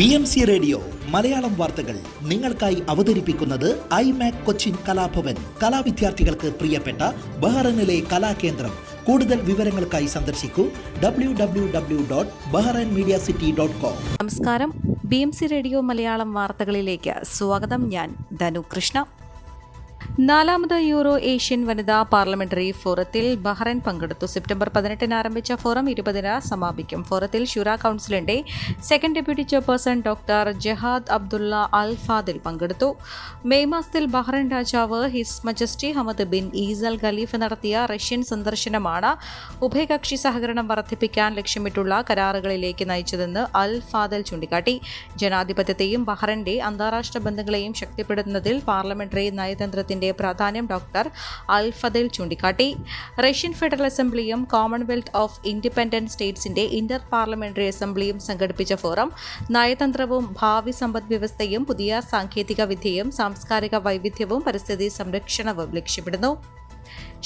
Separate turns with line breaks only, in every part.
BMC radio Malayalam വാർത്തകൾ നിങ്ങൾക്കായി അവതരിപ്പിക്കുന്നത് ഐമാക് കൊച്ചിൻ കലാഭവൻ. കലാവിദ്യാർത്ഥികൾക്ക് പ്രിയപ്പെട്ട ബഹ്റൈനിലെ കലാകേന്ദ്രം. കൂടുതൽ വിവരങ്ങൾക്കായി സന്ദർശിക്കൂ www.bahrainmediacity.com.
നമസ്കാരം, BMC റേഡിയോ മലയാളം വാർത്തകളിലേക്ക് സ്വാഗതം. ഞാൻ ധനു കൃഷ്ണ. 4ാമത് യൂറോ ഏഷ്യൻ വനിതാ പാർലമെന്ററി ഫോറത്തിൽ ബഹ്റൈൻ പങ്കെടുത്തു. സെപ്റ്റംബർ 18 ആരംഭിച്ച ഫോറം 20 സമാപിക്കും. ഫോറത്തിൽ ഷുറ കൗൺസിലിന്റെ second deputy chairperson doctor Jehad Abdulla Al Fadhel പങ്കെടുത്തു. മെയ് മാസത്തിൽ ബഹ്റൈൻ രാജാവ് His Majesty Hamad bin Isa Khalifa നടത്തിയ റഷ്യൻ സന്ദർശനമാണ് ഉഭയകക്ഷി സഹകരണം വർദ്ധിപ്പിക്കാൻ ലക്ഷ്യമിട്ടുള്ള കരാറുകളിലേക്ക് നയിച്ചതെന്ന് അൽ ഫാദിൽ ചൂണ്ടിക്കാട്ടി. ജനാധിപത്യത്തെയും ബഹ്റൈന്റെ അന്താരാഷ്ട്ര ബന്ധങ്ങളെയും ശക്തിപ്പെടുത്തുന്നതിൽ പാർലമെന്ററി നയതന്ത്രത്തിന്റെ പ്രാധാന്യം ഡോക്ടർ അൽ ഫദിൽ ചൂണ്ടിക്കാട്ടി. റഷ്യൻ ഫെഡറൽ അസംബ്ലിയും കോമൺവെൽത്ത് ഓഫ് ഇൻഡിപെൻഡന്റ് സ്റ്റേറ്റ്സിന്റെ ഇന്റർ പാർലമെന്ററി അസംബ്ലിയും സംഘടിപ്പിച്ച ഫോറം നയതന്ത്രവും ഭാവി സമ്പദ്വ്യവസ്ഥയും പുതിയ സാങ്കേതിക വിദ്യയും സാംസ്കാരിക വൈവിധ്യവും പരിസ്ഥിതി സംരക്ഷണവും ലക്ഷ്യമിടുന്നു.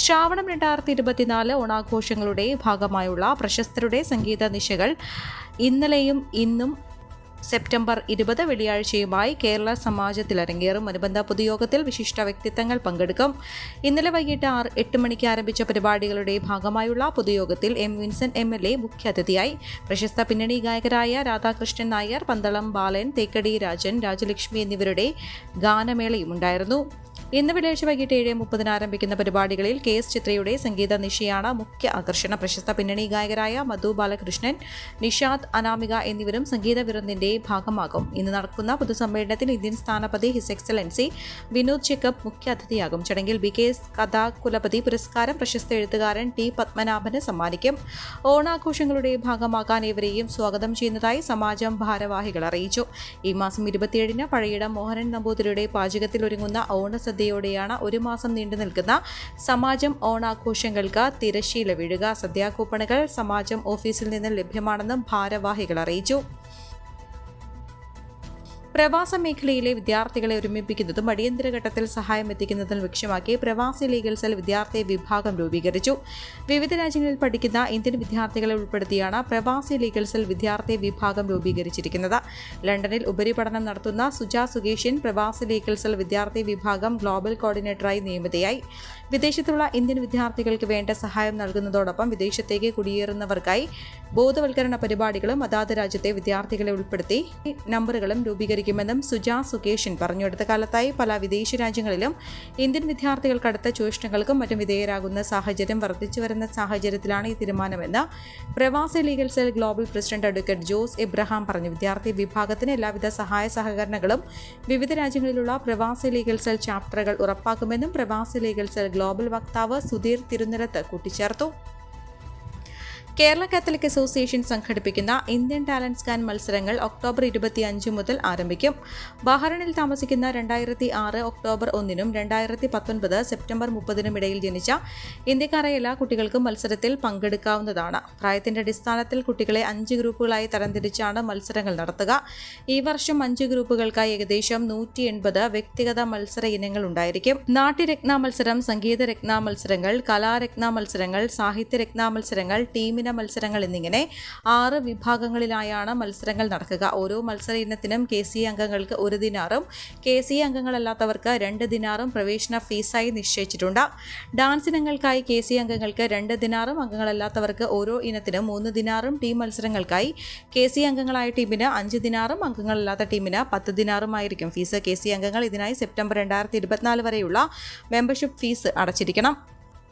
ശ്രാവണം 2024 ഓണാഘോഷങ്ങളുടെ ഭാഗമായുള്ള പ്രശസ്തരുടെ സംഗീത നിശകൾ ഇന്നലെയും ഇന്നും സെപ്റ്റംബർ 20 വെള്ളിയാഴ്ചയുമായി കേരള സമാജത്തിൽ അരങ്ങേറും. അനുബന്ധ പൊതുയോഗത്തിൽ വിശിഷ്ട വ്യക്തിത്വങ്ങൾ പങ്കെടുക്കും. ഇന്നലെ വൈകിട്ട് 8 മണിക്ക് ആരംഭിച്ച പരിപാടികളുടെ ഭാഗമായുള്ള പൊതുയോഗത്തിൽ എം വിൻസെന്റ് MLA മുഖ്യാതിഥിയായി. പ്രശസ്ത പിന്നണി ഗായകരായ രാധാകൃഷ്ണൻ നായർ, പന്തളം ബാലൻ, തേക്കടി രാജൻ, രാജലക്ഷ്മി എന്നിവരുടെ ഗാനമേളയും ഉണ്ടായിരുന്നു. ഇന്ന് വെള്ളിയാഴ്ച വൈകിട്ട് 7:30 ആരംഭിക്കുന്ന പരിപാടികളിൽ KS ചിത്രയുടെ സംഗീത നിശയാണ് മുഖ്യ ആകർഷണം. പ്രശസ്ത പിന്നണി ഗായകരായ മധു ബാലകൃഷ്ണൻ, നിഷാദ്, അനാമിക എന്നിവരും സംഗീത വിരുന്നിന്റെ ഭാഗമാകും. ഇന്ന് നടക്കുന്ന പൊതുസമ്മേളനത്തിൽ ഇന്ത്യൻ സ്ഥാനപതി ഹിസ് എക്സലൻസി വിനോദ് ചെക്കപ്പ് മുഖ്യാതിഥിയാകും. ചടങ്ങിൽ BKS കഥാകുലപതി പുരസ്കാരം പ്രശസ്ത എഴുത്തുകാരൻ T പത്മനാഭന് സമ്മാനിക്കും. ഓണാഘോഷങ്ങളുടെ ഭാഗമാകാൻ ഏവരെയും സ്വാഗതം ചെയ്യുന്നതായി സമാജം ഭാരവാഹികൾ അറിയിച്ചു. ഈ മാസം 27 പഴയിടം മോഹനൻ നമ്പൂതിരിയുടെ പാചകത്തിൽ ഒരുങ്ങുന്ന ഓണസദ്യയോടെയാണ് ഒരു മാസം നീണ്ടു നിൽക്കുന്ന സമാജം ഓണാഘോഷങ്ങൾക്ക് തിരശ്ശീല വീഴുക. സദ്യാ കൂപ്പണുകൾ സമാജം ഓഫീസിൽ നിന്ന് ലഭ്യമാണെന്നും ഭാരവാഹികൾ അറിയിച്ചു. പ്രവാസ മേഖലയിലെ വിദ്യാർത്ഥികളെ ഒരുമിപ്പിക്കുന്നതും അടിയന്തര ഘട്ടത്തിൽ സഹായം എത്തിക്കുന്നതും ലക്ഷ്യമാക്കി പ്രവാസി ലീഗൽ സെൽ വിദ്യാർത്ഥി വിഭാഗം രൂപീകരിച്ചു. വിവിധ രാജ്യങ്ങളിൽ പഠിക്കുന്ന ഇന്ത്യൻ വിദ്യാർത്ഥികളെ ഉൾപ്പെടുത്തിയാണ് പ്രവാസി ലീഗൽ സെൽ വിദ്യാർത്ഥി വിഭാഗം രൂപീകരിച്ചിരിക്കുന്നത്. ലണ്ടനിൽ ഉപരിപഠനം നടത്തുന്ന സുജ സുകേഷ്യൻ പ്രവാസി ലീഗൽ സെൽ വിദ്യാർത്ഥി വിഭാഗം ഗ്ലോബൽ കോർഡിനേറ്ററായി നിയമിതയായി. വിദേശത്തുള്ള ഇന്ത്യൻ വിദ്യാർത്ഥികൾക്ക് വേണ്ട സഹായം നൽകുന്നതോടൊപ്പം വിദേശത്തേക്ക് കുടിയേറുന്നവർക്കായി ബോധവൽക്കരണ പരിപാടികളും അതാത് രാജ്യത്തെ വിദ്യാർത്ഥികളെ ഉൾപ്പെടുത്തി നമ്പറുകളും രൂപീകരിക്കുമെന്നും സുജ സുകേഷൻ പറഞ്ഞു. അടുത്ത കാലത്തായി പല വിദേശ രാജ്യങ്ങളിലും ഇന്ത്യൻ വിദ്യാർത്ഥികൾ കടുത്ത ചൂഷണങ്ങൾക്കും മറ്റും വിധേയരാകുന്ന സാഹചര്യം വർദ്ധിച്ചു വരുന്ന സാഹചര്യത്തിലാണ് ഈ തീരുമാനമെന്ന് പ്രവാസി legal cell global president advocate Jose Abraham പറഞ്ഞു. വിദ്യാർത്ഥി വിഭാഗത്തിന് എല്ലാവിധ സഹായ സഹകരണങ്ങളും വിവിധ രാജ്യങ്ങളിലുള്ള പ്രവാസി ലീഗൽ സെൽ ചാപ്റ്ററുകൾ ഉറപ്പാക്കുമെന്നും പ്രവാസി ലീഗൽ സെൽ ഗ്ലോബൽ വക്താവ് സുധീർ തിരുനിരത്ത് കൂട്ടിച്ചേർത്തു. കേരള കാത്തലിക് അസോസിയേഷൻ സംഘടിപ്പിക്കുന്ന ഇന്ത്യൻ ടാലന്റ് സ്കാൻ മത്സരങ്ങൾ ഒക്ടോബർ 25 മുതൽ ആരംഭിക്കും. ബഹ്റൈനിൽ താമസിക്കുന്ന 2006 ഒക്ടോബർ 1 2019 സെപ്റ്റംബർ 30 ഇടയിൽ ജനിച്ച ഇന്ത്യക്കാരായ എല്ലാ കുട്ടികൾക്കും മത്സരത്തിൽ പങ്കെടുക്കാവുന്നതാണ്. പ്രായത്തിന്റെ അടിസ്ഥാനത്തിൽ കുട്ടികളെ 5 ഗ്രൂപ്പുകളായി തരംതിരിച്ചാണ് മത്സരങ്ങൾ നടത്തുക. ഈ വർഷം 5 ഗ്രൂപ്പുകൾക്കായി ഏകദേശം 180 വ്യക്തിഗത മത്സര ഇനങ്ങൾ ഉണ്ടായിരിക്കും. നാട്യരത്ന മത്സരം, സംഗീതരത്ന മത്സരങ്ങൾ, കലാരത്ന മത്സരങ്ങൾ, സാഹിത്യരത്ന മത്സരങ്ങൾ, ടീമിന മത്സരങ്ങൾ എന്നിങ്ങനെ 6 വിഭാഗങ്ങളിലായാണ് മത്സരങ്ങൾ നടക്കുക. ഓരോ മത്സര ഇനത്തിനും KCA അംഗങ്ങൾക്ക് 1 ദിനാറും KCA അംഗങ്ങളല്ലാത്തവർക്ക് 2 ദിനാറും പ്രവേശന ഫീസായി നിശ്ചയിച്ചിട്ടുണ്ട്. ഡാൻസ് ഇനങ്ങൾക്കായി KCA അംഗങ്ങൾക്ക് 2 ദിനാറും അംഗങ്ങളല്ലാത്തവർക്ക് ഓരോ ഇനത്തിനും 3 ദിനാറും, ടീം മത്സരങ്ങൾക്കായി KCA അംഗങ്ങളായ ടീമിന് 5 ദിനാറും അംഗങ്ങളല്ലാത്ത ടീമിന് 10 ദിനാറുമായിരിക്കും ഫീസ്. KCA അംഗങ്ങൾ ഇതിനായി സെപ്റ്റംബർ 2024 വരെയുള്ള മെമ്പർഷിപ്പ് ഫീസ് അടച്ചിരിക്കണം.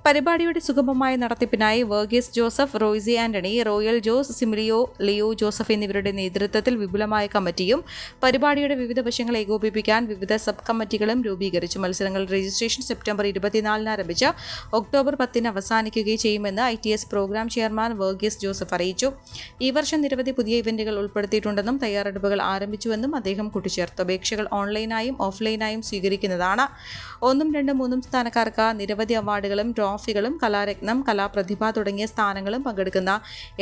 പരിപാടിയുടെ സുഗമമായ നടത്തിപ്പിനായി വർഗീസ് ജോസഫ്, റോയ്സി ആന്റണി, റോയൽ ജോസ്, സിമിലിയോ, ലിയോ ജോസഫ് എന്നിവരുടെ നേതൃത്വത്തിൽ വിപുലമായ കമ്മിറ്റിയും പരിപാടിയുടെ വിവിധ വശങ്ങൾ ഏകോപിപ്പിക്കാൻ വിവിധ സബ് കമ്മിറ്റികളും രൂപീകരിച്ചു. മത്സരങ്ങളുടെ രജിസ്ട്രേഷൻ സെപ്റ്റംബർ 24 ആരംഭിച്ച് ഒക്ടോബർ 10 അവസാനിക്കുകയും ചെയ്യുമെന്ന് ITS programme chairman Varghese Joseph അറിയിച്ചു. ഈ വർഷം നിരവധി പുതിയ ഇവന്റുകൾ ഉൾപ്പെടുത്തിയിട്ടുണ്ടെന്നും തയ്യാറെടുപ്പുകൾ ആരംഭിച്ചുവെന്നും അദ്ദേഹം കൂട്ടിച്ചേർത്തു. അപേക്ഷകൾ ഓൺലൈനായും ഓഫ്ലൈനായും സ്വീകരിക്കുന്നതാണ്. 1, 2, 3 സ്ഥാനക്കാർക്ക് നിരവധി അവാർഡുകളും ട്രോഫികളും കലാരത്നം, കലാപ്രതിഭ തുടങ്ങിയ സ്ഥാനങ്ങളും പങ്കെടുക്കുന്ന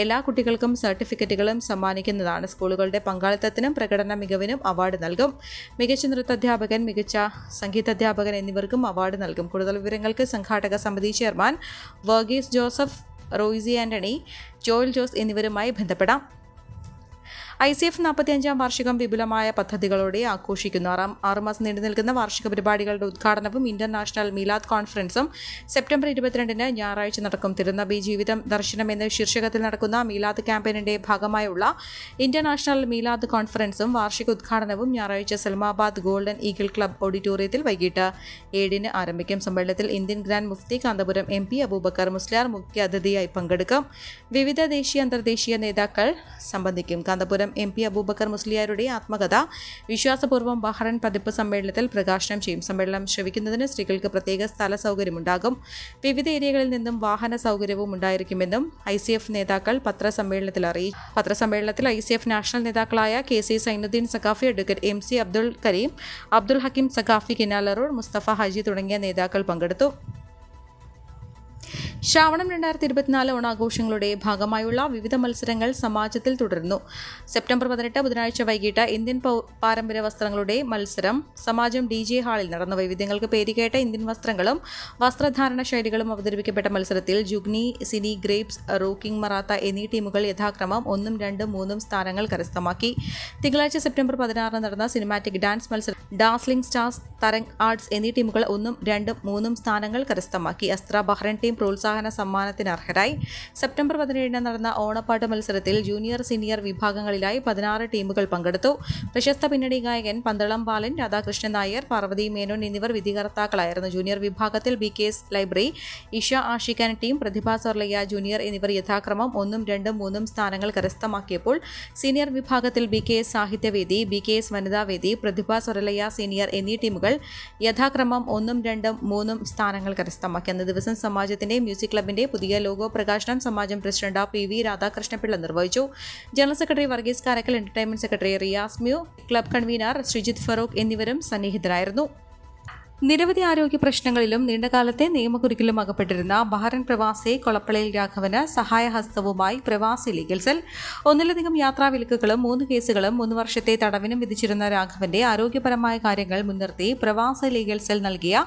എല്ലാ കുട്ടികൾക്കും സർട്ടിഫിക്കറ്റുകളും സമ്മാനിക്കുന്നതാണ്. സ്കൂളുകളുടെ പങ്കാളിത്തത്തിനും പ്രകടന മികവിനും അവാർഡ് നൽകും. മികച്ച നൃത്താധ്യാപകൻ, മികച്ച സംഗീതാധ്യാപകൻ എന്നിവർക്കും അവാർഡ് നൽകും. കൂടുതൽ വിവരങ്ങൾക്ക് സംഘാടക സമിതി ചെയർമാൻ വർഗീസ് ജോസഫ്, റോയ്സി ആന്റണി, ജോയൽ ജോസ് എന്നിവരുമായി ബന്ധപ്പെടാം. ICF 45-ാം വാർഷികം വിപുലമായ പദ്ധതികളോടെ ആഘോഷിക്കുന്നു. 6 മാസം നീണ്ടു നിൽക്കുന്ന വാർഷിക പരിപാടികളുടെ ഉദ്ഘാടനവും ഇന്റർനാഷണൽ മീലാദ് കോൺഫറൻസും സെപ്റ്റംബർ 22-ന് ഞായറാഴ്ച നടക്കും. തിരുനബി ജീവിതം ദർശനം എന്ന ശീർഷകത്തിൽ നടക്കുന്ന മീലാദ് ക്യാമ്പയിനിന്റെ ഭാഗമായുള്ള ഇന്റർനാഷണൽ മീലാദ് കോൺഫറൻസും വാർഷിക ഉദ്ഘാടനവും ഞായറാഴ്ച സൽമാബാദ് ഗോൾഡൻ ഈഗിൾ ക്ലബ് ഓഡിറ്റോറിയത്തിൽ വൈകിട്ട് 7-ന് ആരംഭിക്കും. സമ്മേളനത്തിൽ ഇന്ത്യൻ ഗ്രാൻഡ് മുഫ്തി കാന്തപുരം MP അബൂബക്കർ മുസ്ലിയാർ മുഖ്യ അതിഥിയായി പങ്കെടുക്കും. വിവിധ ദേശീയ അന്തർദേശീയ നേതാക്കൾ സംബന്ധിക്കും. കാന്തപുരം MP അബൂബക്കർ മുസ്ലിയാരുടെ ആത്മകഥ വിശ്വാസപൂർവ്വം ബഹ്റൈൻ പതിപ്പ് സമ്മേളനത്തിൽ പ്രകാശനം ചെയ്യും. സമ്മേളനം ശ്രവിക്കുന്നതിന് സ്ത്രീകൾക്ക് പ്രത്യേക സ്ഥല സൗകര്യമുണ്ടാകും. വിവിധ ഏരിയകളിൽ നിന്നും വാഹന സൗകര്യവും ഉണ്ടായിരിക്കുമെന്നും ICF നേതാക്കൾ പത്രസമ്മേളനത്തിൽ ICF നാഷണൽ നേതാക്കളായ KC Zainuddin Saqafi, advocate MC Abdul Kareem, Abdul Hakeem Saqafi, Kinalur, Musthafa Haji തുടങ്ങിയ നേതാക്കൾ പങ്കെടുത്തു. ശ്രാവണം 2024 ഓണാഘോഷങ്ങളുടെ ഭാഗമായുള്ള വിവിധ മത്സരങ്ങൾ സമാജത്തിൽ തുടരുന്നു. സെപ്റ്റംബർ 18 ബുധനാഴ്ച വൈകിട്ട് ഇന്ത്യൻ പാരമ്പര്യ വസ്ത്രങ്ങളുടെ മത്സരം സമാജം DJ ഹാളിൽ നടന്നു. വൈവിധ്യങ്ങൾക്ക് പേരുകേട്ട ഇന്ത്യൻ വസ്ത്രങ്ങളും വസ്ത്രധാരണ ശൈലികളും അവതരിപ്പിക്കപ്പെട്ട മത്സരത്തിൽ ജുഗ്നി, സിനി, ഗ്രേപ്സ്, റോക്കിംഗ് മറാത്ത എന്നീ ടീമുകൾ യഥാക്രമം 1, 2, 3 സ്ഥാനങ്ങൾ കരസ്ഥമാക്കി. തിങ്കളാഴ്ച സെപ്റ്റംബർ 16 നടന്ന സിനിമാറ്റിക് ഡാൻസ് മത്സരം ഡാസ്ലിംഗ് സ്റ്റാർസ്, തരംഗ് ആർട്സ് എന്നീ ടീമുകൾ 1, 2, 3 സ്ഥാനങ്ങൾ കരസ്ഥമാക്കി. അസ്ത്ര ബഹ്റൈൻ ടീം പ്രോത്സാഹന സമ്മാനത്തിന് അർഹരായി. സെപ്റ്റംബർ 17 നടന്ന ഓണപ്പാട്ട് മത്സരത്തിൽ ജൂനിയർ സീനിയർ വിഭാഗങ്ങളിലായി 16 ടീമുകൾ പങ്കെടുത്തു. പ്രശസ്ത പിന്നണി ഗായകൻ പന്തളം ബാലൻ, രാധാകൃഷ്ണൻ നായർ, പാർവതി മേനോൻ എന്നിവർ വിധികർത്താക്കളായിരുന്നു. ജൂനിയർ വിഭാഗത്തിൽ BKS ലൈബ്രറി, ഇഷ ആഷിഖാൻ ടീം, പ്രതിഭ സൊർലയ്യ ജൂനിയർ എന്നിവർ യഥാക്രമം 1, 2, 3 സ്ഥാനങ്ങൾ കരസ്ഥമാക്കിയപ്പോൾ സീനിയർ വിഭാഗത്തിൽ BKS സാഹിത്യവേദി, BKS വനിതാവേദി, പ്രതിഭ സൊർലയ്യ സീനിയർ എന്നീ ടീമുകൾ യഥാക്രമം 1, 2, 3 സ്ഥാനങ്ങൾ കരസ്ഥമാക്കി. അന്ന് ദിവസം സമാജത്തിന്റെ മ്യൂസിക് ക്ലബിന്റെ പുതിയ ലോഗോ പ്രകാശനം സമാജം പ്രസിഡന്റ് PV രാധാകൃഷ്ണപിള്ള നിർവഹിച്ചു. General secretary Varghese Karakkal, entertainment secretary Riyas മ്യൂ, ക്ലബ് കൺവീനർ ശ്രീജിത്ത് ഫറൂഖ് എന്നിവരും സന്നിഹിതരായിരുന്നു. നിരവധി ആരോഗ്യ പ്രശ്നങ്ങളിലും നീണ്ടകാലത്തെ നിയമക്കുരുക്കിലും അകപ്പെട്ടിരുന്ന ബഹ്റൈൻ പ്രവാസി കൊളപ്പളയിൽ രാഘവന് സഹായഹസ്തവുമായി പ്രവാസി ലീഗൽ സെൽ. ഒന്നിലധികം യാത്രാവിലക്കുകളും 3 കേസുകളും 3 വർഷത്തെ തടവിനും വിധിച്ചിരുന്ന രാഘവന്റെ ആരോഗ്യപരമായ കാര്യങ്ങൾ മുൻനിർത്തി പ്രവാസി ലീഗൽ സെൽ നൽകിയ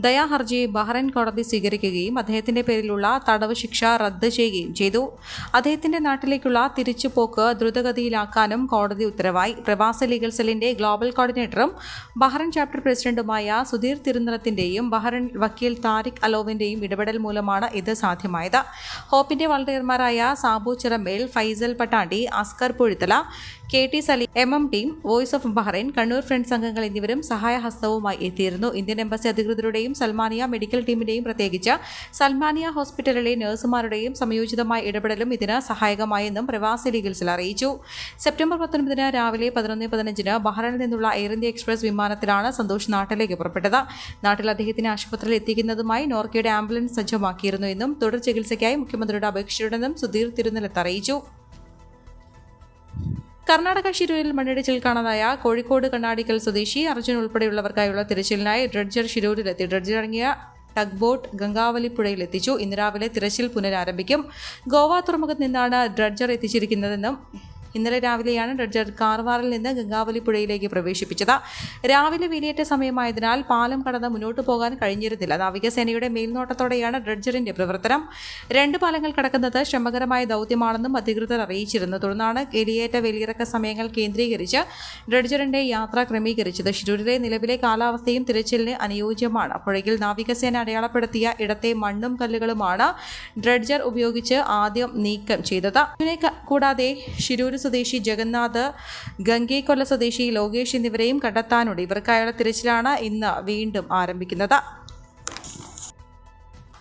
ദയാഹർജി ബഹ്റൈൻ കോടതി സ്വീകരിക്കുകയും അദ്ദേഹത്തിന്റെ പേരിലുള്ള തടവ് ശിക്ഷ റദ്ദ് ചെയ്യുകയും ചെയ്തു. അദ്ദേഹത്തിന്റെ നാട്ടിലേക്കുള്ള തിരിച്ചുപോക്ക് ദ്രുതഗതിയിലാക്കാനും കോടതി ഉത്തരവായി. പ്രവാസി ലീഗൽ സെല്ലിന്റെ ഗ്ലോബൽ കോർഡിനേറ്ററും ബഹ്റൈൻ ചാപ്റ്റർ പ്രസിഡന്റുമായ സുധീർ തിരുനിറത്തിന്റെയും ബഹ്റൈൻ വക്കീൽ താരിഖ് അലോവിന്റെയും ഇടപെടൽ മൂലമാണ് ഇത് സാധ്യമായത്. ഹോപ്പിന്റെ വളണ്ടിയർമാരായ Sabu Chiramel, Faisal Pattandi, Askar Puzhuthala, KT Saleem, MM team, voice of Bahrain, Kannur friends അംഗങ്ങൾ എന്നിവരും സഹായഹസ്തവുമായി എത്തിയിരുന്നു. ഇന്ത്യൻ എംബസി അധികൃതരുടെയും സൽമാനിയ മെഡിക്കൽ ടീമിന്റെയും പ്രത്യേകിച്ച് സൽമാനിയ ഹോസ്പിറ്റലിലെ നഴ്സുമാരുടെയും സംയോജിതമായ ഇടപെടലും ഇതിന് സഹായകമായെന്നും പ്രവാസി ലീഗൽ സെൽ അറിയിച്ചു. സെപ്റ്റംബർ 19 രാവിലെ 11:15 ബഹ്റൈനിൽ നിന്നുള്ള എയർ ഇന്ത്യ എക്സ്പ്രസ് വിമാനത്തിലാണ് സന്തോഷ് നാട്ടിലേക്ക് പുറപ്പെട്ടത്. നാട്ടിൽ അദ്ദേഹത്തിന് ആശുപത്രിയിൽ എത്തിക്കുന്നതുമായി നോർക്കയുടെ ആംബുലൻസ് സജ്ജമാക്കിയിരുന്നു എന്നും തുടർ ചികിത്സയ്ക്കായി മുഖ്യമന്ത്രിയുടെ അപേക്ഷിച്ചിട്ടുണ്ടെന്നും സുധീർ തിരുനെല്ലത്ത് അറിയിച്ചു. കർണാടക ഷിരൂരിൽ മണ്ണിടിച്ചിൽ കാണാതായ കോഴിക്കോട് കണ്ണാടിക്കൽ സ്വദേശി അർജുൻ ഉൾപ്പെടെയുള്ളവർക്കായുള്ള തിരച്ചിലിനായി ഡ്രഡ്ജർ ഷിരൂരിലെത്തി. ഡ്രഡ്ജർ ഇറങ്ങിയ ടഗ് ബോട്ട് ഗംഗാവലി പുഴയിലെത്തിച്ചു. ഇന്ന് രാവിലെ തിരച്ചിൽ പുനരാരംഭിക്കും. ഗോവ തുറമുഖത്ത് നിന്നാണ് ഡ്രഡ്ജർ എത്തിച്ചിരിക്കുന്നതെന്നും ഇന്നലെ രാവിലെയാണ് ഡ്രഡ്ജർ കാർവാറിൽ നിന്ന് ഗംഗാവലി പുഴയിലേക്ക് പ്രവേശിപ്പിച്ചത്. രാവിലെ വേലിയേറ്റ സമയമായതിനാൽ പാലം കടന്ന് മുന്നോട്ട് പോകാൻ കഴിഞ്ഞിരുന്നില്ല. നാവികസേനയുടെ മേൽനോട്ടത്തോടെയാണ് ഡ്രഡ്ജറിന്റെ പ്രവർത്തനം. 2 പാലങ്ങൾ കടക്കുന്നത് ശ്രമകരമായ ദൗത്യമാണെന്നും അധികൃതർ അറിയിച്ചിരുന്നു. തുടർന്നാണ് വേലിയിറക്ക സമയങ്ങൾ കേന്ദ്രീകരിച്ച് ഡ്രഡ്ജറിന്റെ യാത്ര ക്രമീകരിച്ചത്. ഷിരൂരിലെ നിലവിലെ കാലാവസ്ഥയും തിരച്ചിലിന് അനുയോജ്യമാണ്. പുഴയിൽ നാവികസേന അടയാളപ്പെടുത്തിയ ഇടത്തെ മണ്ണും കല്ലുകളുമാണ് ഡ്രഡ്ജർ ഉപയോഗിച്ച് ആദ്യം നീക്കം ചെയ്തത്. ഇതിനെ കൂടാതെ ഷിരൂർ സ്വദേശി ജഗന്നാഥ്, ഗംഗേക്കൊല്ല സ്വദേശി ലോകേഷ് എന്നിവരെയും കണ്ടെത്താനുണ്ട്. ഇവർക്കായുള്ള തിരച്ചിലാണ് ഇന്ന് വീണ്ടും ആരംഭിക്കുന്നത്.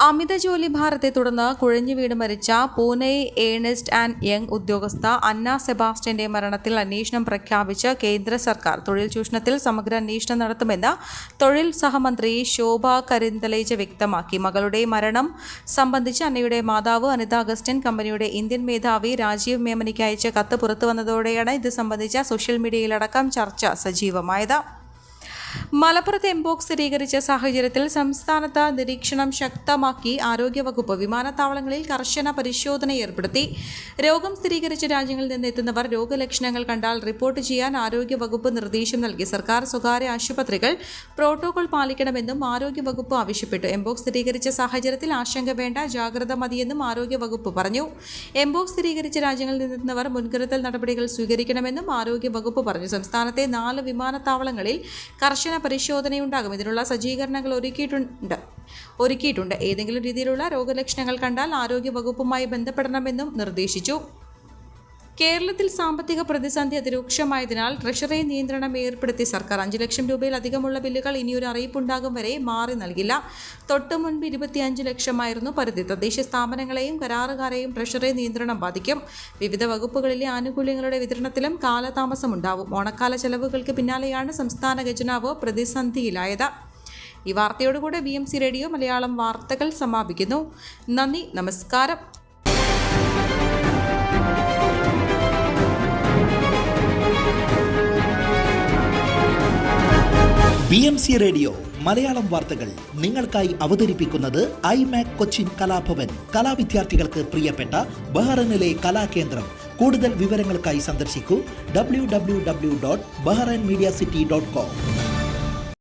അമിത ജോലി ഭാരത്തെ തുടർന്ന് കുഴഞ്ഞു വീണ് മരിച്ച പൂനെ ഏണസ്റ്റ് ആൻഡ് യങ് ഉദ്യോഗസ്ഥ അന്ന സെബാസ്റ്റ്യന്റെ മരണത്തിൽ അന്വേഷണം പ്രഖ്യാപിച്ച് കേന്ദ്ര സർക്കാർ. തൊഴിൽ ചൂഷണത്തിൽ സമഗ്ര അന്വേഷണം നടത്തുമെന്ന് തൊഴിൽ സഹമന്ത്രി ശോഭ കരിന്തലേജ വ്യക്തമാക്കി. മകളുടെ മരണം സംബന്ധിച്ച് അന്നയുടെ മാതാവ് അനിത അഗസ്റ്റിൻ കമ്പനിയുടെ ഇന്ത്യൻ മേധാവി രാജീവ് മേമനിക്ക് അയച്ച കത്ത് പുറത്തുവന്നതോടെയാണ് ഇത് സംബന്ധിച്ച സോഷ്യൽ മീഡിയയിലടക്കം ചർച്ച സജീവമായത്. മലപ്പുറത്ത് എംപോക്സ് സ്ഥിരീകരിച്ച സാഹചര്യത്തിൽ സംസ്ഥാനത്ത് നിരീക്ഷണം ശക്തമാക്കി ആരോഗ്യവകുപ്പ്. വിമാനത്താവളങ്ങളിൽ കർശന പരിശോധന ഏർപ്പെടുത്തി. രോഗം സ്ഥിരീകരിച്ച രാജ്യങ്ങളിൽ നിന്ന് എത്തുന്നവർ രോഗലക്ഷണങ്ങൾ കണ്ടാൽ റിപ്പോർട്ട് ചെയ്യാൻ ആരോഗ്യവകുപ്പ് നിർദ്ദേശം നൽകി. സർക്കാർ സ്വകാര്യ ആശുപത്രികൾ പ്രോട്ടോകോൾ പാലിക്കണമെന്നും ആരോഗ്യവകുപ്പ് ആവശ്യപ്പെട്ടു. എംപോക്സ് സ്ഥിരീകരിച്ച സാഹചര്യത്തിൽ ആശങ്ക വേണ്ട, ജാഗ്രത മതിയെന്നും ആരോഗ്യവകുപ്പ് പറഞ്ഞു. എംപോക്സ് സ്ഥിരീകരിച്ച രാജ്യങ്ങളിൽ നിന്നെത്തുന്നവർ മുൻകരുതൽ നടപടികൾ സ്വീകരിക്കണമെന്നും ആരോഗ്യവകുപ്പ് പറഞ്ഞു. സംസ്ഥാനത്തെ 4 വിമാനത്താവളങ്ങളിൽ കർശന പരിശോധനയുണ്ടാകും. ഇതിനുള്ള സജ്ജീകരണങ്ങൾ ഒരുക്കിയിട്ടുണ്ട്. ഏതെങ്കിലും രീതിയിലുള്ള രോഗലക്ഷണങ്ങൾ കണ്ടാൽ ആരോഗ്യവകുപ്പുമായി ബന്ധപ്പെടണമെന്നും നിർദ്ദേശിച്ചു. കേരളത്തിൽ സാമ്പത്തിക പ്രതിസന്ധി അതിരൂക്ഷമായതിനാൽ ട്രഷറി നിയന്ത്രണം ഏർപ്പെടുത്തി സർക്കാർ. 5 ലക്ഷം രൂപയിലധികമുള്ള ബില്ലുകൾ ഇനിയൊരു അറിയിപ്പുണ്ടാകും വരെ മാറി നൽകില്ല. തൊട്ടു മുൻപ് 25 ലക്ഷമായിരുന്നു പരിധി. തദ്ദേശ സ്ഥാപനങ്ങളെയും കരാറുകാരെയും ട്രഷറി നിയന്ത്രണം ബാധിക്കും. വിവിധ വകുപ്പുകളിലെ ആനുകൂല്യങ്ങളുടെ വിതരണത്തിലും കാലതാമസമുണ്ടാവും. ഓണക്കാല ചെലവുകൾക്ക് പിന്നാലെയാണ് സംസ്ഥാന ഖജനാവ് പ്രതിസന്ധിയിലായത്. ഈ വാർത്തയോടുകൂടെ BMC റേഡിയോ മലയാളം വാർത്തകൾ സമാപിക്കുന്നു. നന്ദി, നമസ്കാരം.
BMC റേഡിയോ മലയാളം വാർത്തകൾ നിങ്ങൾക്കായി അവതരിപ്പിക്കുന്നത് iMac കൊച്ചിൻ കലാഭവൻ. കലാവിദ്യാർത്ഥികൾക്ക് പ്രിയപ്പെട്ട ബഹ്റൈനിലെ കലാകേന്ദ്രം. കൂടുതൽ വിവരങ്ങൾക്കായി സന്ദർശിക്കൂ www.bahrainmediacity.com.